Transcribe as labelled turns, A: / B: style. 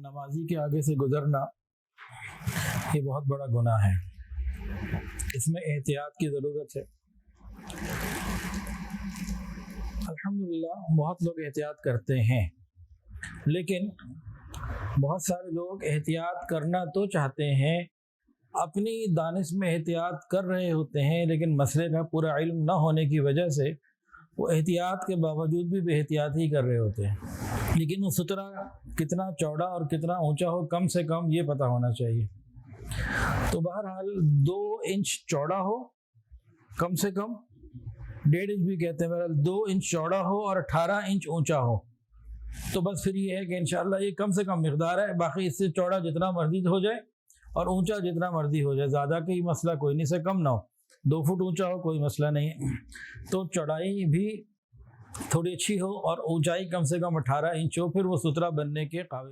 A: नमाजी के आगे से गुजरना ये बहुत बड़ा गुनाह है। इसमें एहतियात की ज़रूरत है। अल्हम्दुलिल्लाह बहुत लोग एहतियात करते हैं, लेकिन बहुत सारे लोग एहतियात करना तो चाहते हैं, अपनी दानिश में एहतियात कर रहे होते हैं, लेकिन मसले का पूरा इल्म न होने की वजह से वो एहतियात के बावजूद भी बेहतियात ही कर रहे होते हैं। लेकिन वो सुतरा कितना चौड़ा और कितना ऊंचा हो, कम से कम ये पता होना चाहिए। तो बहरहाल 2 इंच चौड़ा हो, कम से कम 1.5 इंच भी कहते हैं, बहरहाल 2 इंच चौड़ा हो और 18 इंच ऊंचा हो, तो बस फिर ये है कि इंशाअल्लाह ये कम से कम मिकदार है। बाकी इससे चौड़ा जितना मर्जी हो जाए और ऊंचा जितना मर्जी हो जाए, ज़्यादा का ही मसला कोई नहीं, से कम ना हो। 2 फुट ऊंचा हो कोई मसला नहीं है, तो चौड़ाई भी थोड़ी अच्छी हो और ऊंचाई कम से कम 18 इंच हो, फिर वो सुतरा बनने के काबिल।